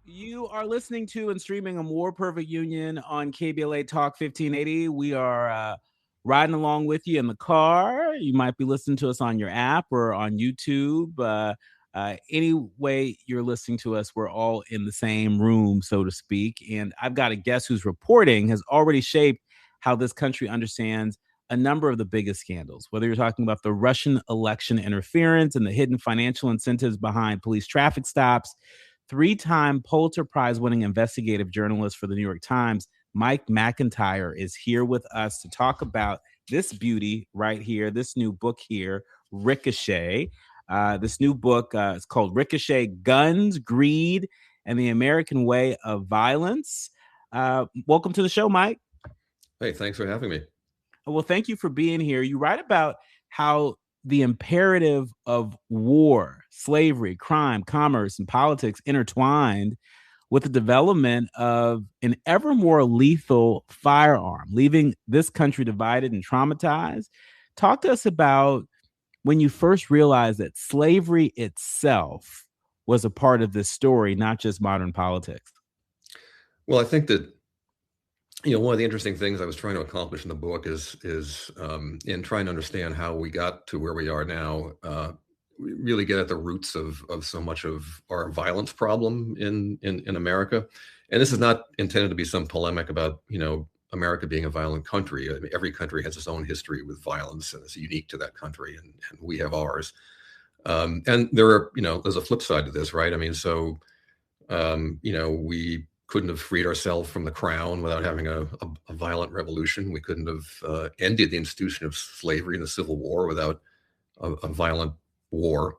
You are listening to and streaming a More Perfect Union on KBLA Talk 1580. We are riding along with you in the car. You might be listening to us on your app or on YouTube. Any way you're listening to us, we're all in the same room, so to speak. And I've got a guest whose reporting has already shaped how this country understands a number of the biggest scandals, whether you're talking about the Russian election interference and the hidden financial incentives behind police traffic stops. Three-time Pulitzer Prize-winning investigative journalist for the New York Times, Mike McIntire, is here with us to talk about this beauty right here, this new book here, Ricochet. This new book is called Ricochet, Guns, Greed, and the American Way of Violence. Welcome to the show, Mike. Hey, thanks for having me. Well, thank you for being here. You write about how the imperative of war, slavery, crime, commerce, and politics intertwined with the development of an ever more lethal firearm, leaving this country divided and traumatized. Talk to us about when you first realized that slavery itself was a part of this story, not just modern politics. Well, I think that one of the interesting things I was trying to accomplish in the book is in trying to understand how we got to where we are now, we really get at the roots of so much of our violence problem in America. And this is not intended to be some polemic about, America being a violent country. I mean, every country has its own history with violence and it's unique to that country, and we have ours. And there are, there's a flip side to this, right? I mean, so, we couldn't have freed ourselves from the crown without having a violent revolution. We couldn't have ended the institution of slavery in the Civil War without a violent war.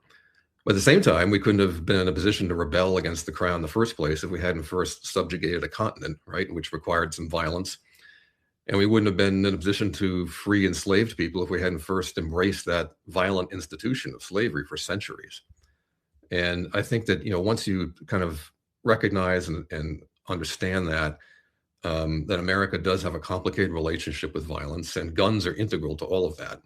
But at the same time, we couldn't have been in a position to rebel against the crown in the first place if we hadn't first subjugated a continent, right, which required some violence. And we wouldn't have been in a position to free enslaved people if we hadn't first embraced that violent institution of slavery for centuries. And I think that, once you kind of recognize and understand that America does have a complicated relationship with violence, and guns are integral to all of that.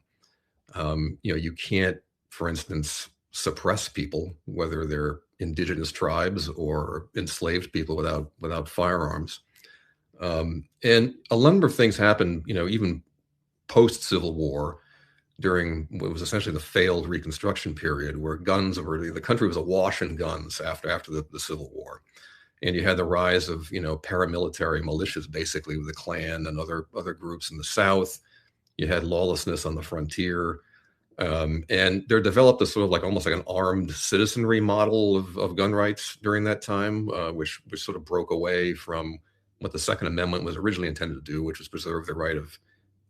You can't, for instance, suppress people, whether they're indigenous tribes or enslaved people, without firearms. And a number of things happened, even post-Civil War, during what was essentially the failed Reconstruction period, where guns were, the country was awash in guns after the Civil War. And you had the rise of, paramilitary militias, basically, with the Klan and other groups in the South. You had lawlessness on the frontier. And there developed a sort of almost like an armed citizenry model of gun rights during that time, which sort of broke away from what the Second Amendment was originally intended to do, which was preserve the right of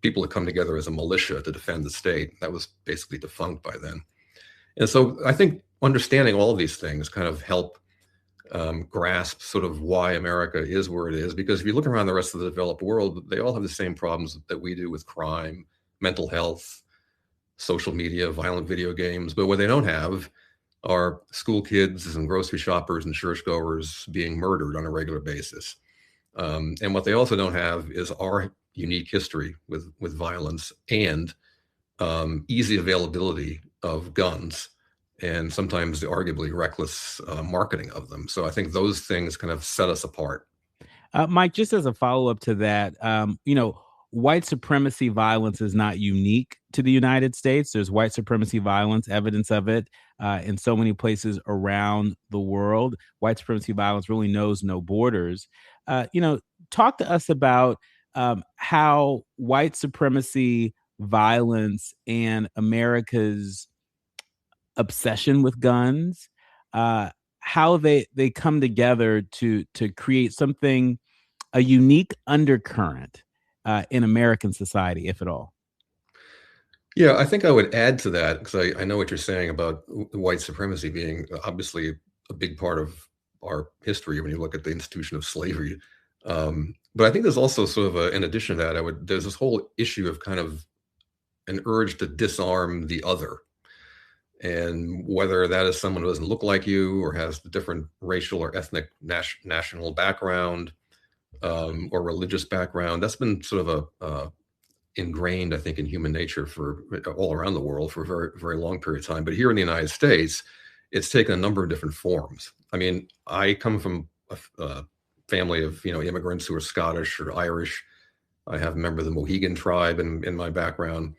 people to come together as a militia to defend the state. That was basically defunct by then. And so I think understanding all of these things kind of help grasp sort of why America is where it is. Because if you look around the rest of the developed world, they all have the same problems that we do with crime, mental health, social media, violent video games. But what they don't have are school kids and grocery shoppers and churchgoers being murdered on a regular basis. And what they also don't have is our unique history with violence and easy availability of guns, and sometimes the arguably reckless marketing of them. So I think those things kind of set us apart. Mike, just as a follow-up to that, white supremacy violence is not unique to the United States. There's white supremacy violence, evidence of it in so many places around the world. White supremacy violence really knows no borders. Talk to us about how white supremacy violence and America's obsession with guns, how they come together to create something, a unique undercurrent in American society, if at all. Yeah, I think I would add to that, because I know what you're saying about white supremacy being obviously a big part of our history when you look at the institution of slavery. But I think there's also sort of in addition to that, there's this whole issue of kind of an urge to disarm the other. And whether that is someone who doesn't look like you or has a different racial or ethnic national background or religious background, that's been sort of ingrained, I think, in human nature for all around the world for a very, very long period of time. But here in the United States, it's taken a number of different forms. I mean, I come from a family of immigrants who are Scottish or Irish. I have a member of the Mohegan tribe in my background.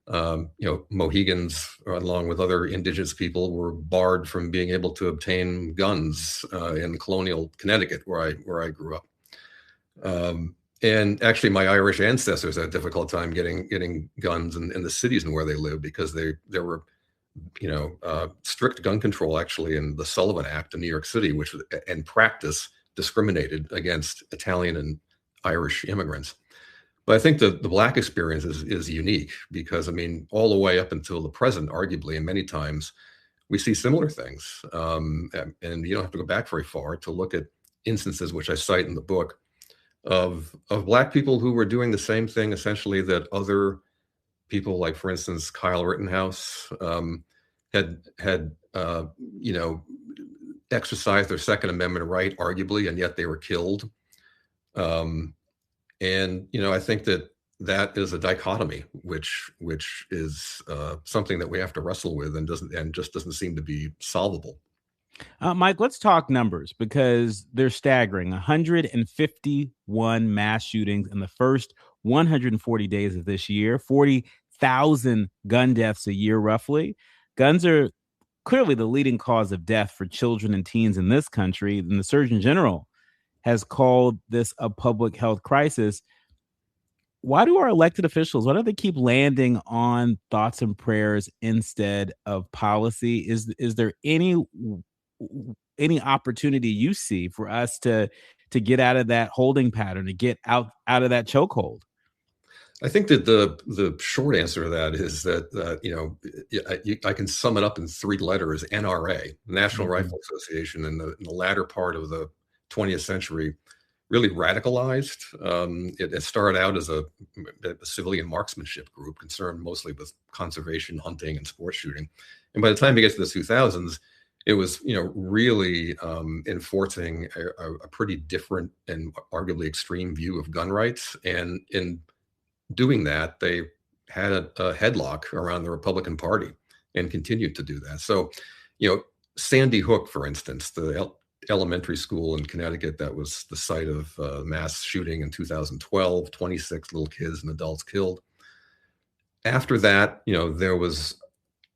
Mohegans, along with other indigenous people, were barred from being able to obtain guns in colonial Connecticut, where I grew up. And actually, my Irish ancestors had a difficult time getting guns in the cities and where they lived, because there were strict gun control actually in the Sullivan Act in New York City, which in practice discriminated against Italian and Irish immigrants. But I think the Black experience is unique, because, I mean, all the way up until the present, arguably, and many times, we see similar things. And you don't have to go back very far to look at instances, which I cite in the book, of Black people who were doing the same thing, essentially, that other people, like, for instance, Kyle Rittenhouse, had exercised their Second Amendment right, arguably, and yet they were killed. And I think that is a dichotomy, which is something that we have to wrestle with, and just doesn't seem to be solvable. Mike, let's talk numbers, because they're staggering. 151 mass shootings in the first 140 days of this year, 40,000 gun deaths a year, roughly. Guns are clearly the leading cause of death for children and teens in this country, and the Surgeon General has called this a public health crisis. Why do our elected officials, why do they keep landing on thoughts and prayers instead of policy? Is there any opportunity you see for us to get out of that holding pattern, to get out of that chokehold? I think that the short answer to that is that I can sum it up in 3 letters: NRA, National Rifle Association, in the latter part of the 20th century, really radicalized. It started out as a civilian marksmanship group concerned mostly with conservation, hunting, and sport shooting. And by the time it gets to the 2000s, it was really enforcing a pretty different and arguably extreme view of gun rights. And in doing that, they had a headlock around the Republican Party and continued to do that. So, Sandy Hook, for instance, the elementary school in Connecticut that was the site of mass shooting in 2012, 26 little kids and adults killed. After that, there was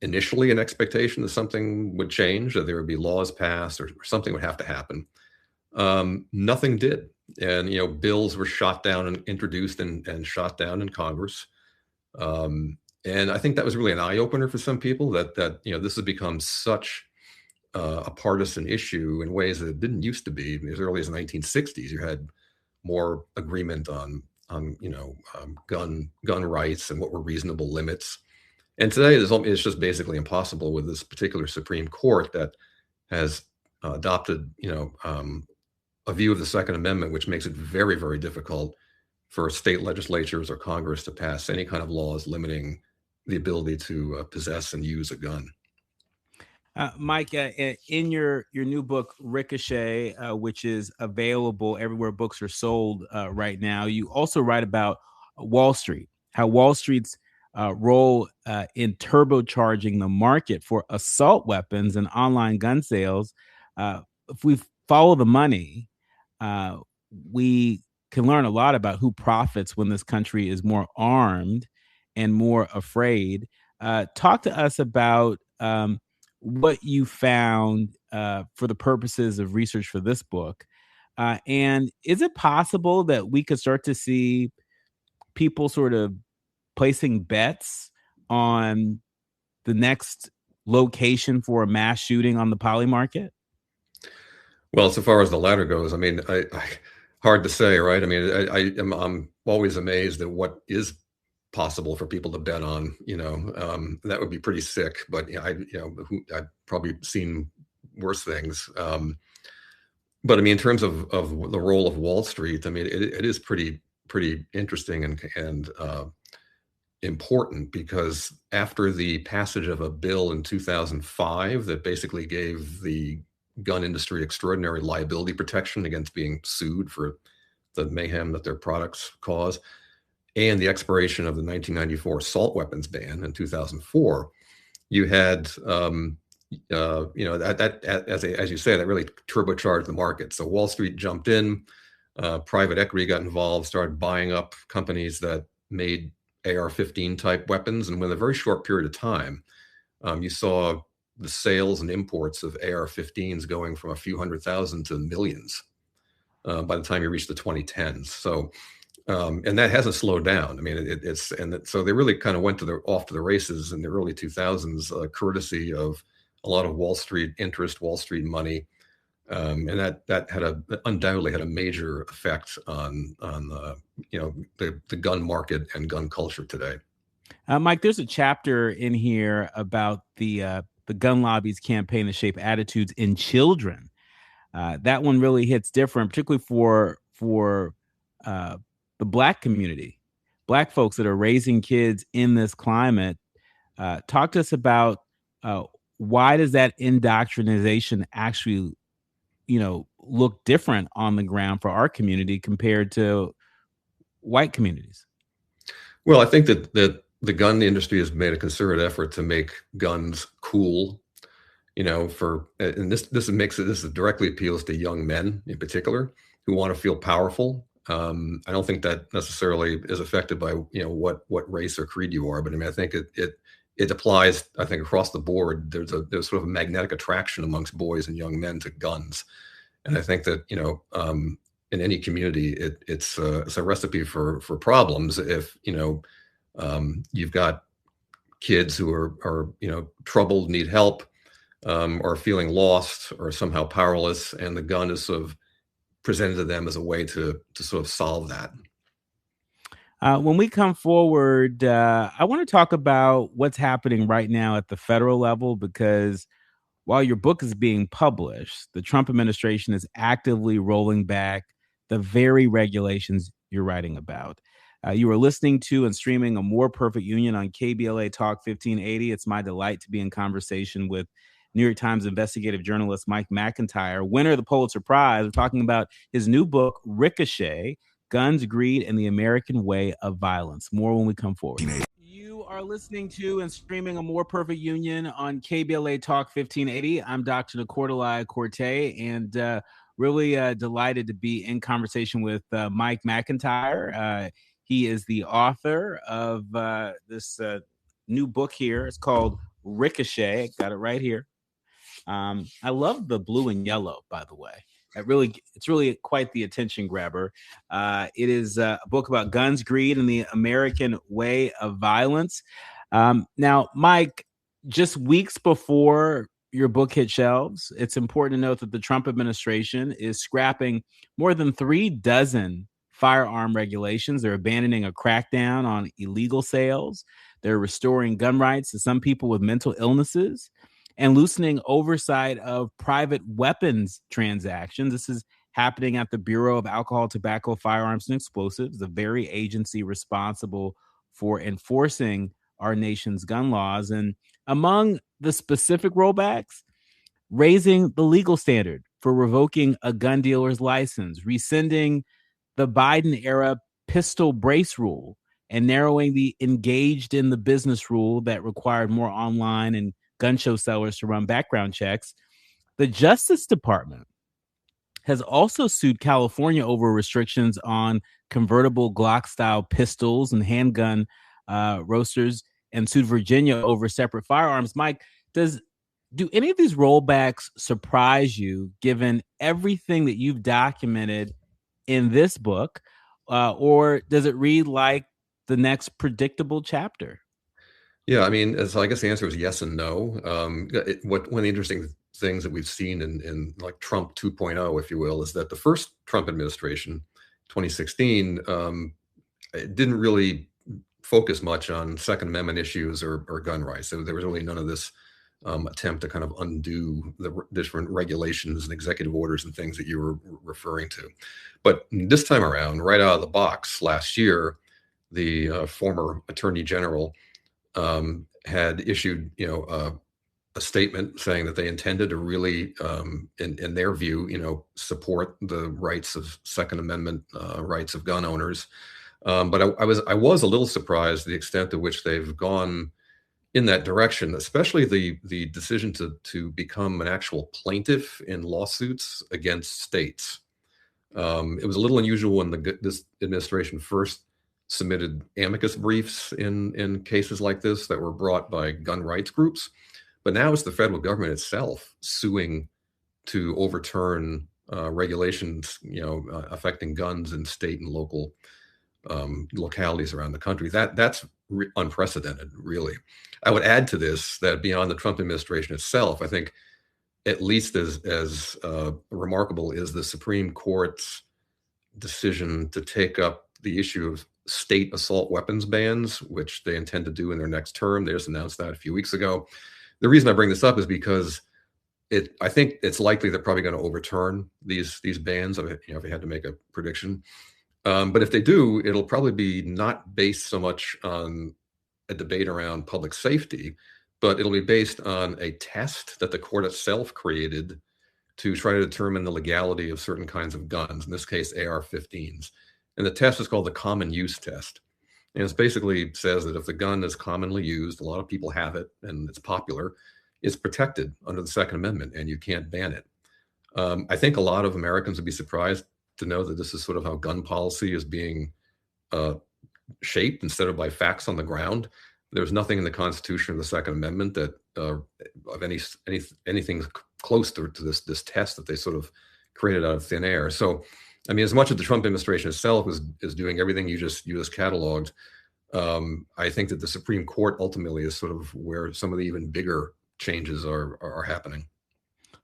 initially an expectation that something would change, that there would be laws passed, or something would have to happen. Nothing did. And, bills were shot down and introduced and shot down in Congress. And I think that was really an eye opener for some people, that this has become such a partisan issue in ways that it didn't used to be. As early as the 1960s, you had more agreement on gun rights and what were reasonable limits. And today, it's just basically impossible with this particular Supreme Court that has adopted, a view of the Second Amendment, which makes it very, very difficult for state legislatures or Congress to pass any kind of laws limiting the ability to possess and use a gun. Mike, in your new book, Ricochet, which is available everywhere books are sold right now, you also write about Wall Street, how Wall Street's role in turbocharging the market for assault weapons and online gun sales. If we follow the money, we can learn a lot about who profits when this country is more armed and more afraid. Talk to us about what you found for the purposes of research for this book. And is it possible that we could start to see people sort of placing bets on the next location for a mass shooting on the poly market? Well, so far as the latter goes, I mean, I hard to say, right? I mean, I'm always amazed at what is possible for people to bet on. That would be pretty sick. But I've probably seen worse things. But I mean, in terms of the role of Wall Street, I mean, it is pretty interesting and important, because after the passage of a bill in 2005 that basically gave the gun industry extraordinary liability protection against being sued for the mayhem that their products cause, and the expiration of the 1994 assault weapons ban in 2004, you had as you say, that really turbocharged the market. So Wall Street jumped in, private equity got involved, started buying up companies that made AR-15 type weapons, and within a very short period of time, you saw the sales and imports of AR-15s going from a few hundred thousand to millions by the time you reach the 2010s. So, and that hasn't slowed down. I mean, so they really kind of went off to the races in the early 2000s, courtesy of a lot of Wall Street interest, Wall Street money, and that undoubtedly had a major effect on the gun market and gun culture today. Mike, there's a chapter in here about the gun lobby's campaign to shape attitudes in children. That one really hits different, particularly for the Black community, Black folks that are raising kids in this climate. Talk to us about why does that indoctrination actually, look different on the ground for our community compared to white communities? Well, I think that the gun industry has made a concerted effort to make guns cool. And this directly appeals to young men in particular who want to feel powerful. I don't think that necessarily is affected by what race or creed you are, but I mean I think it applies. I think across the board, there's sort of a magnetic attraction amongst boys and young men to guns, and I think that in any community it's a recipe for problems if you've got kids who are troubled, need help, or feeling lost or somehow powerless, and the gun is sort of presented to them as a way to sort of solve that. When we come forward, I want to talk about what's happening right now at the federal level, because while your book is being published, the Trump administration is actively rolling back the very regulations you're writing about. You are listening to and streaming A More Perfect Union on KBLA Talk 1580. It's my delight to be in conversation with New York Times investigative journalist Mike McIntire, winner of the Pulitzer Prize. We're talking about his new book, Ricochet, Guns, Greed, and the American Way of Violence. More when we come forward. You are listening to and streaming A More Perfect Union on KBLA Talk 1580. I'm Dr. Nii-Quartelai, and really delighted to be in conversation with Mike McIntire. He is the author of this new book here. It's called Ricochet. Got it right here. I love the blue and yellow, by the way. It's really quite the attention grabber. It is a book about guns, greed, and the American way of violence. Now, Mike, just weeks before your book hit shelves, it's important to note that the Trump administration is scrapping more than 36 firearm regulations. They're abandoning a crackdown on illegal sales. They're restoring gun rights to some people with mental illnesses and loosening oversight of private weapons transactions. This is happening at the Bureau of Alcohol, Tobacco, Firearms, and Explosives, the very agency responsible for enforcing our nation's gun laws. And among the specific rollbacks, raising the legal standard for revoking a gun dealer's license, rescinding the Biden-era pistol brace rule, and narrowing the engaged in the business rule that required more online and gun show sellers to run background checks. The Justice Department has also sued California over restrictions on convertible Glock-style pistols and handgun roasters, and sued Virginia over separate firearms. Mike, do any of these rollbacks surprise you, given everything that you've documented in this book, or does it read like the next predictable chapter? Yeah, I mean, so I guess the answer is yes and no. One of the interesting things that we've seen in like Trump 2.0, if you will, is that the first Trump administration, 2016, it didn't really focus much on Second Amendment issues or gun rights. So there was really none of this attempt to kind of undo the different regulations and executive orders and things that you were referring to. But this time around, right out of the box last year, the former Attorney General had issued, a statement saying that they intended to really, in their view, support the rights of Second Amendment rights of gun owners. But I was a little surprised the extent to which they've gone in that direction, especially the decision to become an actual plaintiff in lawsuits against states. It was a little unusual when this administration first submitted amicus briefs in cases like this that were brought by gun rights groups, but now it's the federal government itself suing to overturn regulations, affecting guns in state and local localities around the country. That's unprecedented, really. I would add to this that beyond the Trump administration itself, I think at least as remarkable is the Supreme Court's decision to take up the issue of state assault weapons bans, which they intend to do in their next term. They just announced that a few weeks ago. The reason I bring this up is because I think it's likely they're probably going to overturn these bans. If I had to make a prediction, but if they do, it'll probably be not based so much on a debate around public safety, but it'll be based on a test that the court itself created to try to determine the legality of certain kinds of guns, in this case, AR-15s. And the test is called the common use test. And it basically says that if the gun is commonly used, a lot of people have it, and it's popular, it's protected under the Second Amendment, and you can't ban it. I think a lot of Americans would be surprised to know that this is sort of how gun policy is being shaped instead of by facts on the ground. There's nothing in the Constitution or the Second Amendment that of anything close to this test that they sort of created out of thin air. So, I mean, as much as the Trump administration itself is doing everything you just cataloged, I think that the Supreme Court ultimately is sort of where some of the even bigger changes are happening.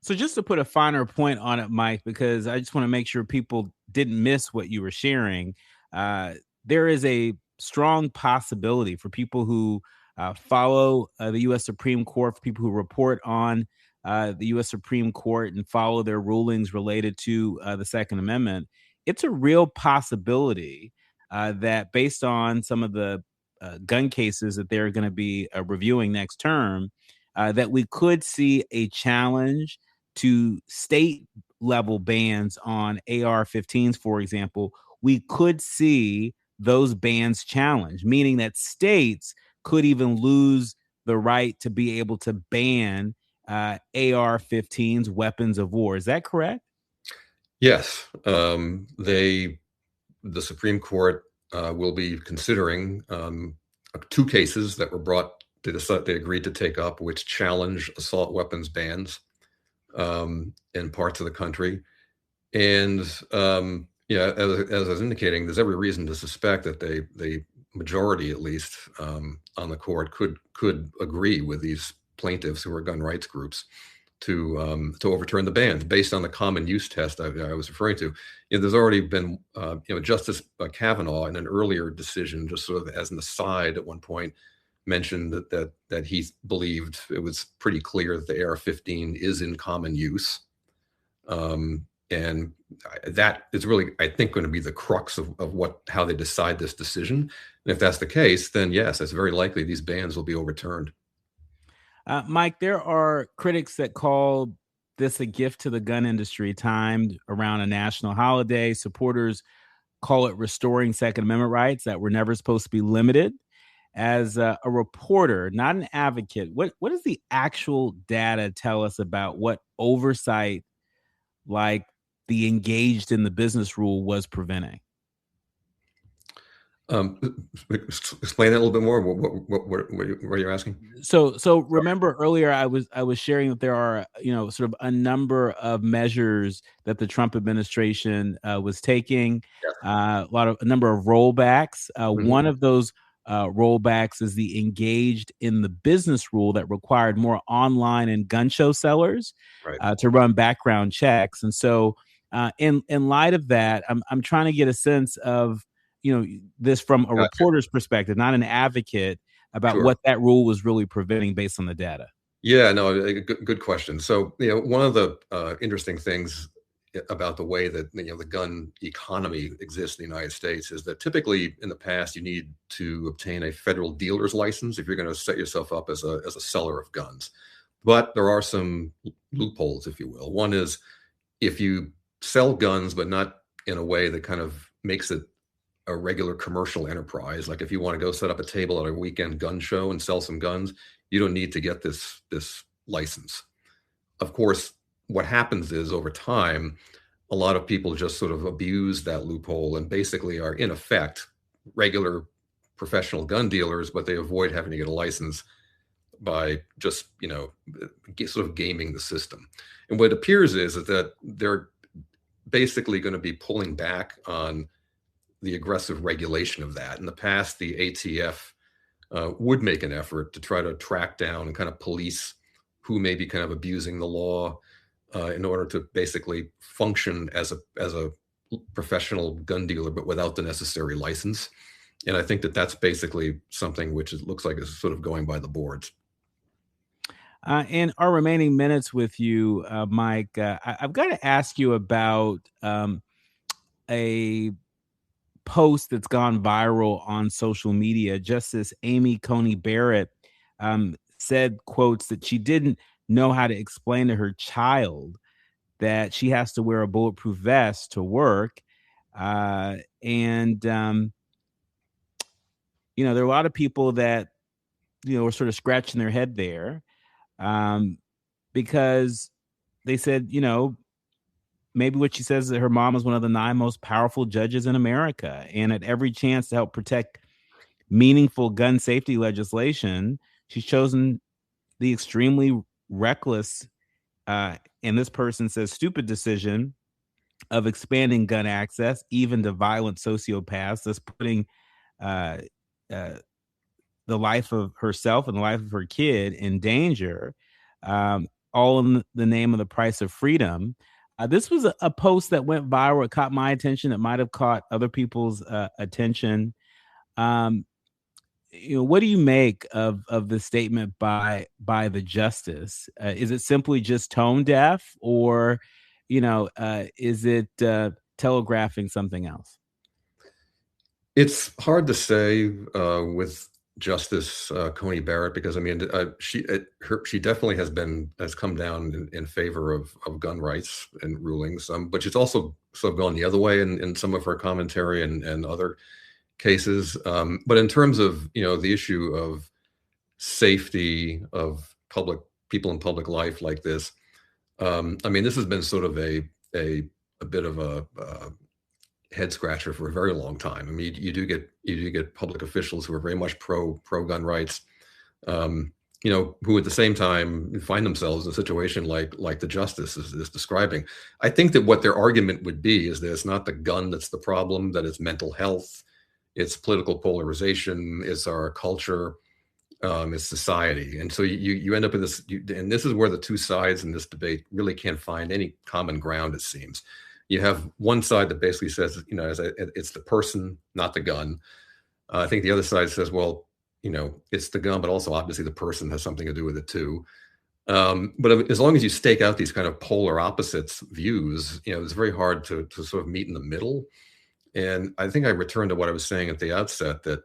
So just to put a finer point on it, Mike, because I just want to make sure people didn't miss what you were sharing, there is a strong possibility for people who follow the U.S. Supreme Court, for people who report on the U.S. Supreme Court and follow their rulings related to the Second Amendment. It's a real possibility that based on some of the gun cases that they're going to be reviewing next term, that we could see a challenge to state level bans on AR-15s, for example. We could see those bans challenged, meaning that states could even lose the right to be able to ban AR-15s, weapons of war. Is that correct? Yes. The Supreme Court will be considering two cases that were brought. They agreed to take up, which challenge assault weapons bans in parts of the country. And as I was indicating, there's every reason to suspect that the majority, at least on the court, could agree with these plaintiffs who are gun rights groups to overturn the bans based on the common use test I was referring to. There's already been Justice Kavanaugh in an earlier decision, just sort of as an aside at one point, mentioned that he believed it was pretty clear that the AR-15 is in common use. And that is really, I think, going to be the crux of how they decide this decision. And if that's the case, then yes, it's very likely these bans will be overturned. Mike, there are critics that call this a gift to the gun industry timed around a national holiday. Supporters call it restoring Second Amendment rights that were never supposed to be limited. As a reporter, not an advocate, what does the actual data tell us about what oversight, like the engaged in the business rule, was preventing? Explain that a little bit more. What are you asking? So remember earlier I was sharing that there are sort of a number of measures that the Trump administration was taking, Yes. a number of rollbacks. Mhm. One of those rollbacks is the engaged in the business rule that required more online and gun show sellers Right. to run background checks. And so in light of that, I'm trying to get a sense of this from a Gotcha. reporter's perspective, not an advocate, about Sure. what that rule was really preventing based on the data. Yeah, no, good question. So, one of the interesting things about the way that the gun economy exists in the United States is that typically in the past you need to obtain a federal dealer's license if you're going to set yourself up as a seller of guns. But there are some loopholes, if you will. One is if you sell guns, but not in a way that kind of makes it a regular commercial enterprise. Like if you want to go set up a table at a weekend gun show and sell some guns, you don't need to get this license. Of course, what happens is over time, a lot of people just sort of abuse that loophole and basically are in effect regular professional gun dealers, but they avoid having to get a license by just, sort of gaming the system. And what appears is that they're basically going to be pulling back on the aggressive regulation of that. In the past, the ATF would make an effort to try to track down and kind of police who may be kind of abusing the law in order to basically function as a professional gun dealer, but without the necessary license. And I think that that's basically something which it looks like is sort of going by the boards. In our remaining minutes with you, Mike, I've got to ask you about a post that's gone viral on social media. Justice Amy Coney Barrett said, quotes, that she didn't know how to explain to her child that she has to wear a bulletproof vest to work. And there are a lot of people that, were sort of scratching their head there. Because they said, maybe what she says is that her mom is one of the 9 most powerful judges in America. And at every chance to help protect meaningful gun safety legislation, she's chosen the extremely reckless, and this person says stupid decision of expanding gun access, even to violent sociopaths, thus putting the life of herself and the life of her kid in danger, all in the name of the price of freedom. This was a post that went viral. It caught my attention. It might have caught other people's attention. What do you make of the statement by the justice? Is it simply just tone deaf, or is it telegraphing something else? It's hard to say with Justice Coney Barrett, because I mean, she definitely has come down in favor of gun rights and rulings, but she's also sort of gone the other way in some of her commentary and other cases. But in terms of the issue of safety of people in public life like this, I mean, this has been sort of a bit of a head scratcher for a very long time. I mean, you do get public officials who are very much pro gun rights, who at the same time find themselves in a situation like the justice is describing. I think that what their argument would be is that it's not the gun that's the problem, that it's mental health, it's political polarization, it's our culture, it's society. And so you end up in this, and this is where the two sides in this debate really can't find any common ground, it seems. You have one side that basically says, it's the person, not the gun. I think the other side says, well, it's the gun, but also obviously the person has something to do with it too. But as long as you stake out these kind of polar opposites views, it's very hard to sort of meet in the middle. And I think I return to what I was saying at the outset, that,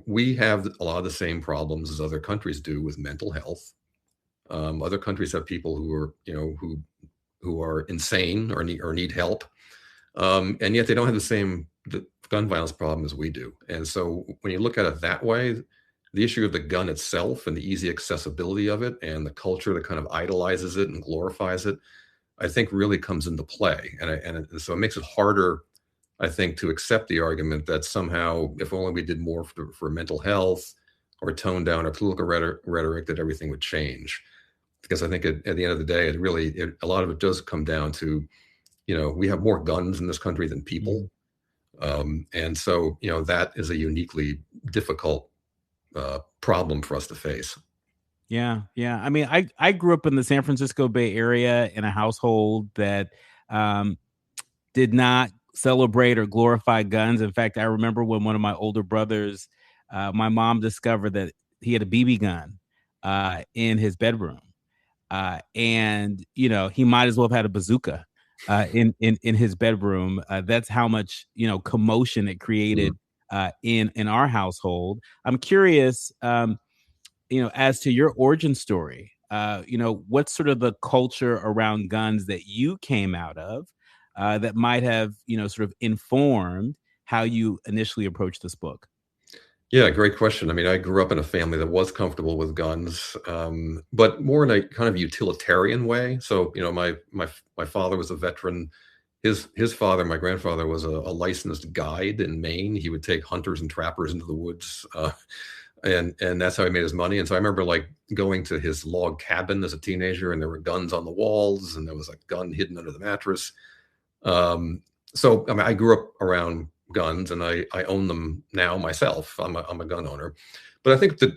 we have a lot of the same problems as other countries do with mental health. Other countries have people who are, who are insane or need help, and yet they don't have the gun violence problem as we do. And so when you look at it that way, the issue of the gun itself and the easy accessibility of it and the culture that kind of idolizes it and glorifies it, I think really comes into play. And so it makes it harder, I think, to accept the argument that somehow, if only we did more for mental health or tone down our political rhetoric, that everything would change. Because I think at the end of the day, a lot of it does come down to, we have more guns in this country than people. And so, that is a uniquely difficult problem for us to face. Yeah. I mean, I grew up in the San Francisco Bay Area in a household that did not celebrate or glorify guns. In fact, I remember when one of my older brothers, my mom discovered that he had a BB gun in his bedroom. And he might as well have had a bazooka in his bedroom. That's how much commotion it created in our household. I'm curious, as to your origin story. What's sort of the culture around guns that you came out of that might have sort of informed how you initially approached this book? Yeah, great question. I mean, I grew up in a family that was comfortable with guns, but more in a kind of utilitarian way. So, my father was a veteran. His father, my grandfather, was a licensed guide in Maine. He would take hunters and trappers into the woods, and that's how he made his money. And so I remember like going to his log cabin as a teenager, and there were guns on the walls, and there was a gun hidden under the mattress. So I mean, I grew up around guns, and I own them now myself. I'm a gun owner, but I think that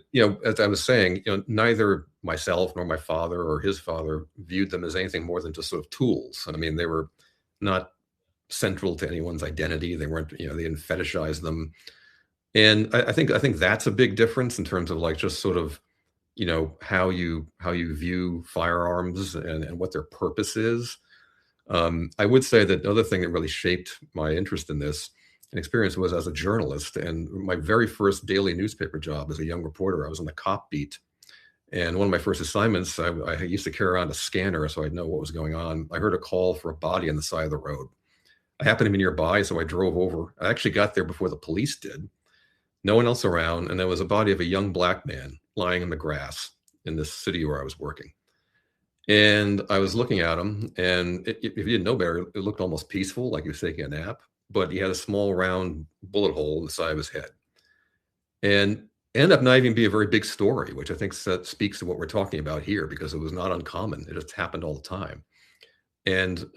as I was saying, neither myself nor my father or his father viewed them as anything more than just sort of tools. I mean, they were not central to anyone's identity. They weren't, they didn't fetishize them, and I think that's a big difference in terms of like just sort of how you view firearms and what their purpose is. I would say that the other thing that really shaped my interest in this and experience was as a journalist. And my very first daily newspaper job as a young reporter, I was on the cop beat. And one of my first assignments, I used to carry around a scanner so I'd know what was going on. I heard a call for a body on the side of the road. I happened to be nearby, so I drove over. I actually got there before the police did. No one else around, and there was a body of a young black man lying in the grass in this city where I was working. And I was looking at him, and if you didn't know better, it looked almost peaceful, like he was taking a nap, but he had a small round bullet hole in the side of his head. And ended up not even be a very big story, which I think speaks to what we're talking about here, because it was not uncommon. It just happened all the time. And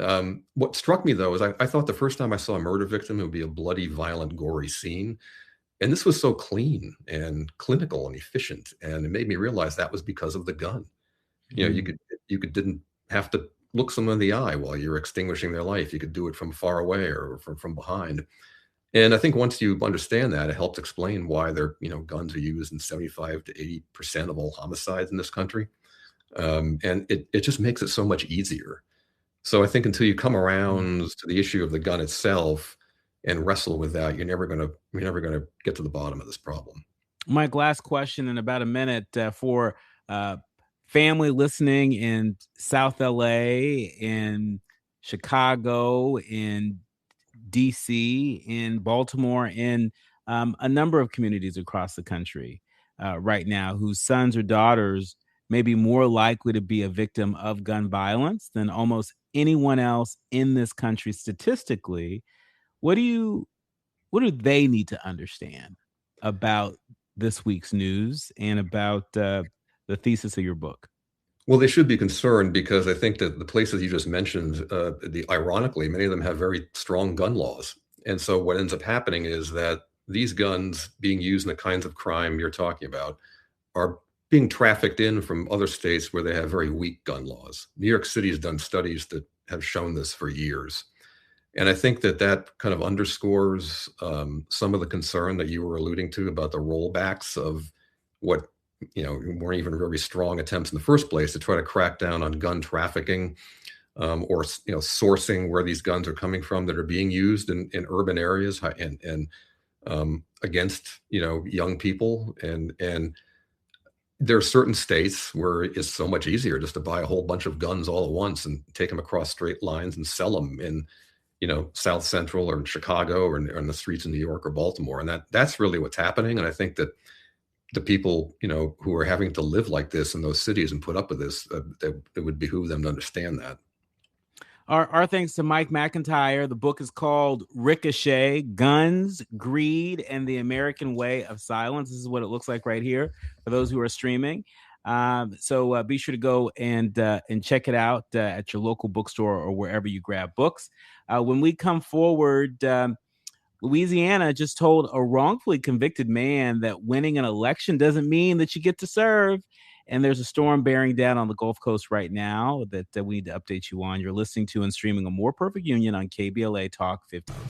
what struck me, though, is I thought the first time I saw a murder victim, it would be a bloody, violent, gory scene. And this was so clean and clinical and efficient. And it made me realize that was because of the gun. You didn't have to look someone in the eye while you're extinguishing their life. You could do it from far away or from behind. And I think once you understand that, it helps explain why guns are used in 75 to 80% of all homicides in this country. And it just makes it so much easier. So I think until you come around to the issue of the gun itself and wrestle with that, you're never gonna get to the bottom of this problem. Mike, last question in about a minute for family listening in South LA, in Chicago, in DC, in Baltimore, in a number of communities across the country right now whose sons or daughters may be more likely to be a victim of gun violence than almost anyone else in this country statistically. What do they need to understand about this week's news and about the thesis of your book? Well, they should be concerned, because I think that the places you just mentioned, ironically, many of them have very strong gun laws. And so what ends up happening is that these guns being used in the kinds of crime you're talking about are being trafficked in from other states where they have very weak gun laws. New York City has done studies that have shown this for years. And I think that kind of underscores some of the concern that you were alluding to about the rollbacks of what weren't even very strong attempts in the first place to try to crack down on gun trafficking, or sourcing where these guns are coming from that are being used in urban areas and against young people. And there are certain states where it's so much easier just to buy a whole bunch of guns all at once and take them across straight lines and sell them in South Central or in Chicago or in the streets in New York or Baltimore. And that's really what's happening. And I think that the people, who are having to live like this in those cities and put up with this, it would behoove them to understand that. Our thanks to Mike McIntire. The book is called Ricochet: Guns, Greed, and the American Way of Silence. This is what it looks like right here for those who are streaming. So be sure to go and check it out at your local bookstore or wherever you grab books. When we come forward, Louisiana just told a wrongfully convicted man that winning an election doesn't mean that you get to serve. And there's a storm bearing down on the Gulf Coast right now that we need to update you on. You're listening to and streaming A More Perfect Union on KBLA Talk 15.